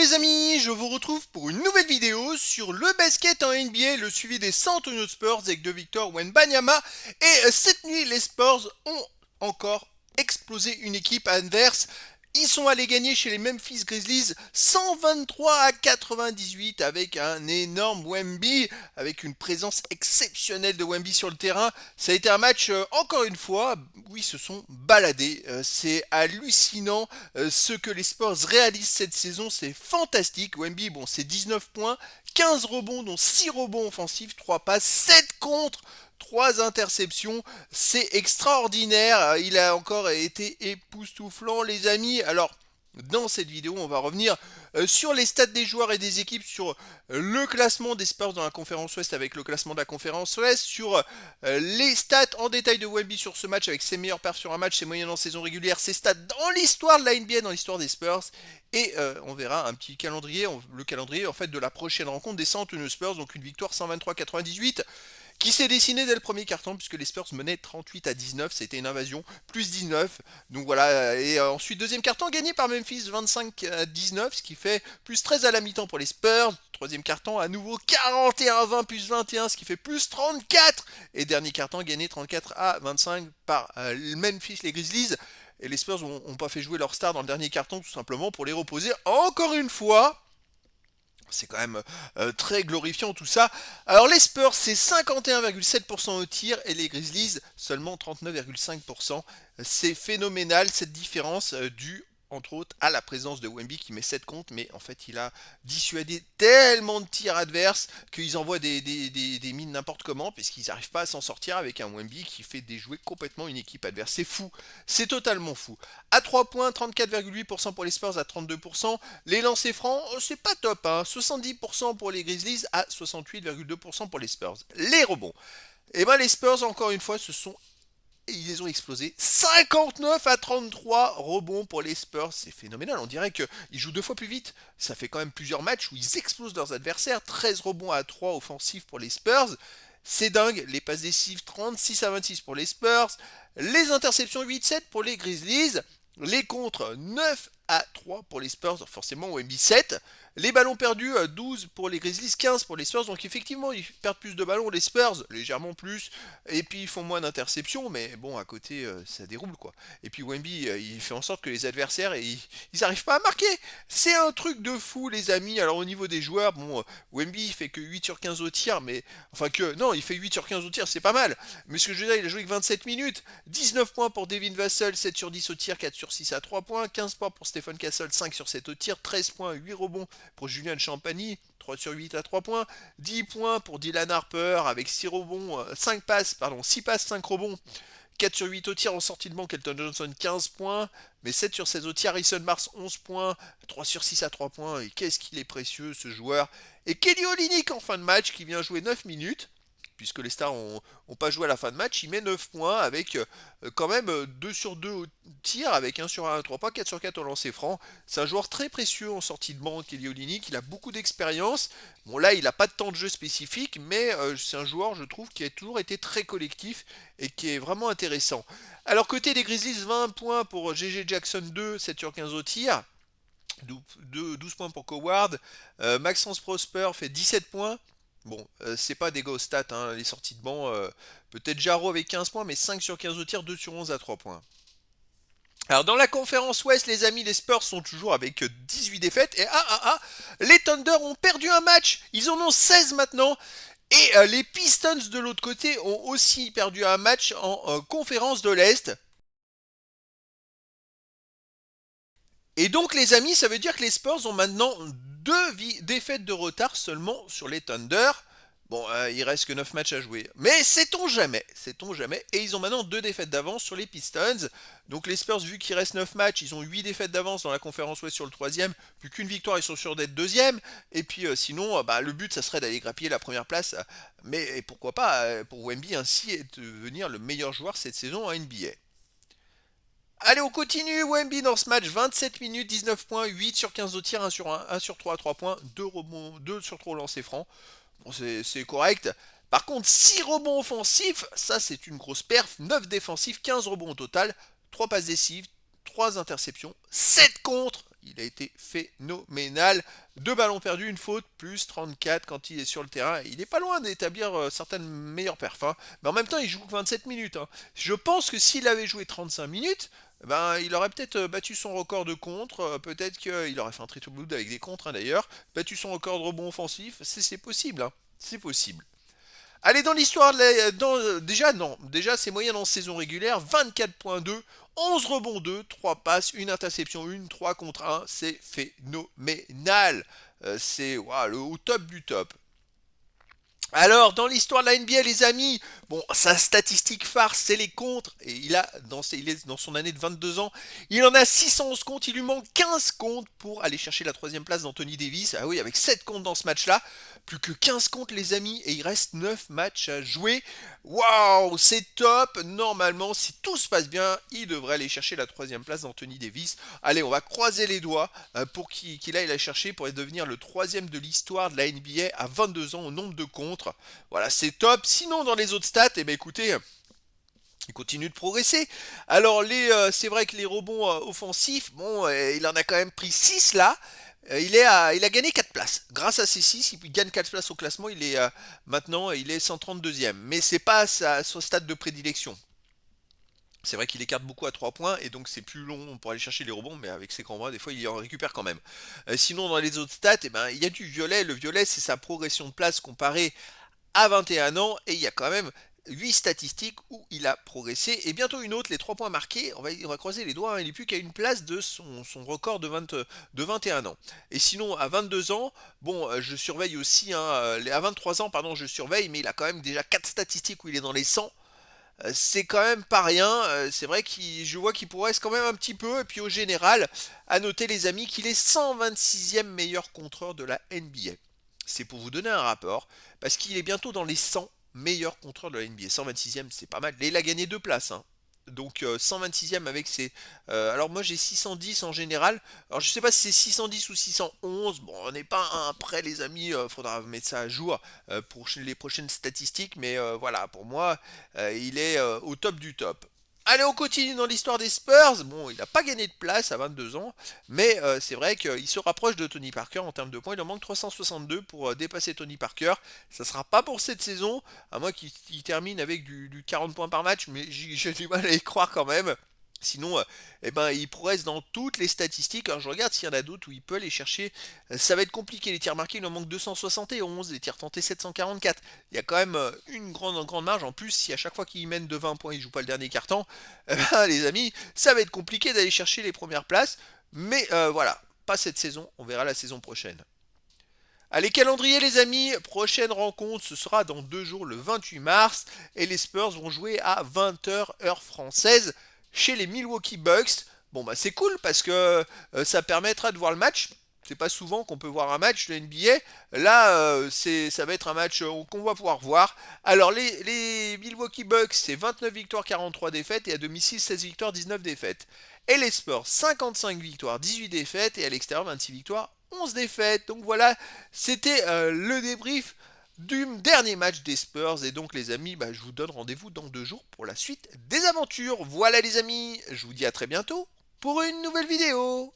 les amis, je vous retrouve pour une nouvelle vidéo sur le basket en NBA, le suivi des San Antonio Spurs avec de Victor Wembanyama. Et cette nuit, les Spurs ont encore explosé une équipe adverse. Ils sont allés gagner chez les Memphis Grizzlies 123 à 98 avec un énorme Wemby, avec une présence exceptionnelle de Wemby sur le terrain. Ça a été un match, encore une fois, où ils se sont baladés. C'est hallucinant ce que les Spurs réalisent cette saison, c'est fantastique. Wemby, bon, c'est 19 points, 15 rebonds, dont 6 rebonds offensifs, 3 passes, 7 contre. 3 interceptions, c'est extraordinaire. Il a encore été époustouflant, les amis. Alors, dans cette vidéo, on va revenir sur les stats des joueurs et des équipes, sur le classement des Spurs dans la conférence Ouest avec le classement de la conférence Ouest, sur les stats en détail de Wemby sur ce match avec ses meilleurs perfs sur un match, ses moyennes en saison régulière, ses stats dans l'histoire de la NBA, dans l'histoire des Spurs. Et on verra un petit calendrier, le calendrier en fait de la prochaine rencontre des San Antonio Spurs, donc une victoire 123-98 qui s'est dessiné dès le premier carton puisque les Spurs menaient 38 à 19, c'était une invasion, plus 19. Donc voilà, et ensuite deuxième carton gagné par Memphis 25 à 19, ce qui fait plus 13 à la mi-temps pour les Spurs. Troisième carton à nouveau 41 à 20 plus 21, ce qui fait plus 34. Et dernier carton gagné 34 à 25 par Memphis, les Grizzlies. Et les Spurs n'ont pas fait jouer leur star dans le dernier carton tout simplement pour les reposer encore une fois. C'est quand même très glorifiant tout ça. Alors les Spurs c'est 51,7% au tir et les Grizzlies seulement 39,5%. C'est phénoménal cette différence due entre autres à la présence de Wemby qui met 7 comptes, mais en fait il a dissuadé tellement de tirs adverses qu'ils envoient des mines n'importe comment puisqu'ils n'arrivent pas à s'en sortir avec un Wemby qui fait déjouer complètement une équipe adverse. C'est fou, c'est totalement fou. À 3 points, 34,8% pour les Spurs à 32%. Les lancers francs, c'est pas top, hein. 70% pour les Grizzlies à 68,2% pour les Spurs. Les rebonds. Et ben les Spurs, encore une fois, ils les ont explosés. 59 à 33 rebonds pour les Spurs. C'est phénoménal. On dirait qu'ils jouent deux fois plus vite. Ça fait quand même plusieurs matchs où ils explosent leurs adversaires. 13 rebonds à 3 offensifs pour les Spurs. C'est dingue. Les passes décisives 36 à 26 pour les Spurs. Les interceptions 8-7 pour les Grizzlies. Les contres 9 à 3 pour les Spurs, forcément au MB 7. Les ballons perdus 12 pour les Grizzlies, 15 pour les Spurs. Donc effectivement, ils perdent plus de ballons les Spurs, légèrement plus. Et puis ils font moins d'interceptions, mais bon, à côté, ça déroule quoi. Et puis Wemby, il fait en sorte que les adversaires, ils n'arrivent pas à marquer. C'est un truc de fou, les amis. Alors au niveau des joueurs, bon, Wemby, il fait que 8 sur 15 au tir, mais. Enfin que. Non, il fait 8 sur 15 au tir, c'est pas mal. Mais ce que je veux dire, il a joué que 27 minutes. 19 points pour Devin Vassell, 7 sur 10 au tir, 4 sur 6 à 3 points. 15 points pour Stephen Castle, 5 sur 7 au tir. 13 points, 8 rebonds pour Julian Champagny, 3 sur 8 à 3 points. 10 points pour Dylan Harper avec 6 rebonds, 5 passes, pardon, 6 passes, 5 rebonds. 4 sur 8 au tir en sortie de banc, Kelton Johnson 15 points, mais 7 sur 16 au tir, Harrison Mars 11 points, 3 sur 6 à 3 points, et qu'est-ce qu'il est précieux ce joueur. Et Kelly Olynyk en fin de match qui vient jouer 9 minutes, puisque les Stars ont pas joué à la fin de match, il met 9 points avec quand même 2 sur 2 au tir, avec 1 sur 1 à 3 points, 4 sur 4 au lancer franc. C'est un joueur très précieux en sortie de banc, Kelly Olynyk, il a beaucoup d'expérience. Bon là, il n'a pas de temps de jeu spécifique, mais c'est un joueur, je trouve, qui a toujours été très collectif et qui est vraiment intéressant. Alors côté des Grizzlies, 20 points pour GG Jackson 2, 7 sur 15 au tir. 12 points pour Coward. Maxence Prosper fait 17 points. Bon, c'est pas des go stats, hein, les sorties de banc. Peut-être Jarro avec 15 points, mais 5 sur 15 au tir, 2 sur 11 à 3 points. Alors dans la conférence Ouest, les amis, les Spurs sont toujours avec 18 défaites. Et les Thunder ont perdu un match. Ils en ont 16 maintenant. Et les Pistons de l'autre côté ont aussi perdu un match en conférence de l'Est. Et donc les amis, ça veut dire que les Spurs ont maintenant deux défaites de retard seulement sur les Thunder. Bon, il reste que 9 matchs à jouer. Mais sait-on jamais, sait-on jamais. Et ils ont maintenant deux défaites d'avance sur les Pistons. Donc les Spurs, vu qu'il reste 9 matchs, ils ont 8 défaites d'avance dans la conférence Ouest sur le troisième. Plus qu'une victoire, ils sont sûrs d'être deuxième. Et puis sinon, le but, ça serait d'aller grappiller la première place. Mais pourquoi pas, pour Wemby ainsi, et devenir le meilleur joueur cette saison en NBA. Allez, on continue. Wemby dans ce match, 27 minutes, 19 points, 8 sur 15 au tir, 1 sur 1, 1 sur 3 à 3 points, 2 rebonds, 2 sur 3 au lancer franc. Bon, c'est correct. Par contre, 6 rebonds offensifs, ça c'est une grosse perf. 9 défensifs, 15 rebonds au total, 3 passes décisives, 3 interceptions, 7 contre. il a été phénoménal. 2 ballons perdus, une faute, plus 34 quand il est sur le terrain. Il n'est pas loin d'établir certaines meilleures perfs, hein. Mais en même temps, il joue que 27 minutes, hein. Je pense que s'il avait joué 35 minutes, ben, il aurait peut-être battu son record de contre, peut-être qu'il aurait fait un triple double avec des contres, hein, d'ailleurs, battu son record de rebond offensif, c'est possible, hein. C'est possible. Allez, dans l'histoire, déjà non, déjà c'est moyen en saison régulière, 24.2, 11 rebonds 2, 3 passes, une interception 1, 3 contre 1, c'est phénoménal. C'est waouh, au top du top. Alors, dans l'histoire de la NBA, les amis, bon, sa statistique phare, c'est les contres. Et il est dans son année de 22 ans, il en a 611 comptes. Il lui manque 15 comptes pour aller chercher la troisième place d'Anthony Davis. Ah oui, avec 7 comptes dans ce match-là. Plus que 15 comptes, les amis. Et il reste 9 matchs à jouer. Waouh, c'est top. Normalement, si tout se passe bien, il devrait aller chercher la troisième place d'Anthony Davis. Allez, on va croiser les doigts pour qu'il aille la chercher pour devenir le troisième de l'histoire de la NBA à 22 ans au nombre de contres. Voilà, c'est top. Sinon, dans les autres stats, eh bien, écoutez, il continue de progresser. Alors, c'est vrai que les rebonds offensifs, bon, il en a quand même pris 6 là. Il a gagné 4 places. Grâce à ces 6, il gagne 4 places au classement. Maintenant, il est 132e. Mais c'est pas son stade de prédilection. C'est vrai qu'il écarte beaucoup à 3 points et donc c'est plus long pour aller chercher les rebonds, mais avec ses grands bras, des fois il en récupère quand même. Sinon, dans les autres stats, eh ben, il y a du violet. Le violet, c'est sa progression de place comparée à 21 ans et il y a quand même 8 statistiques où il a progressé et bientôt une autre, les 3 points marqués, on va croiser les doigts, hein, il n'est plus qu'à une place de son record de 21 ans. Et sinon à 22 ans, bon je surveille aussi, hein, à 23 ans pardon je surveille, mais il a quand même déjà 4 statistiques où il est dans les 100. C'est quand même pas rien, c'est vrai que je vois qu'il progresse quand même un petit peu, et puis au général, à noter les amis qu'il est 126e meilleur contreur de la NBA. C'est pour vous donner un rapport, parce qu'il est bientôt dans les 100 meilleurs contreurs de la NBA. 126e, c'est pas mal. Et il a gagné 2 places, hein. Donc 126e avec ses... alors moi j'ai 610 en général. Alors je sais pas si c'est 610 ou 611. Bon, on n'est pas un près les amis. Faudra mettre ça à jour pour les prochaines statistiques. Mais voilà, pour moi, il est au top du top. Allez, on continue dans l'histoire des Spurs. Bon, il n'a pas gagné de place à 22 ans, mais c'est vrai qu'il se rapproche de Tony Parker en termes de points. Il en manque 362 pour dépasser Tony Parker. Ça ne sera pas pour cette saison, à moins qu'il termine avec du 40 points par match, mais j'ai du mal à y croire quand même. Sinon, eh ben, il progresse dans toutes les statistiques. Alors, je regarde s'il y en a d'autres où il peut aller chercher. Ça va être compliqué. Les tirs marqués, il en manque 271. Les tirs tentés, 744. Il y a quand même une grande marge. En plus, si à chaque fois qu'il mène de 20 points, il joue pas le dernier carton, eh ben, les amis, ça va être compliqué d'aller chercher les premières places. Mais voilà, pas cette saison. On verra la saison prochaine. Allez, calendrier les amis, prochaine rencontre, ce sera dans 2 jours, le 28 mars, et les Spurs vont jouer à 20 h heure française chez les Milwaukee Bucks. Bon bah c'est cool parce que ça permettra de voir le match. C'est pas souvent qu'on peut voir un match de NBA. Là, ça va être un match qu'on va pouvoir voir. Alors les Milwaukee Bucks, c'est 29 victoires, 43 défaites, et à domicile 16 victoires, 19 défaites. Et les Spurs, 55 victoires, 18 défaites, et à l'extérieur 26 victoires, 11 défaites. Donc voilà, c'était le débrief du dernier match des Spurs. Et donc les amis, bah, je vous donne rendez-vous dans 2 jours pour la suite des aventures. Voilà les amis, je vous dis à très bientôt pour une nouvelle vidéo.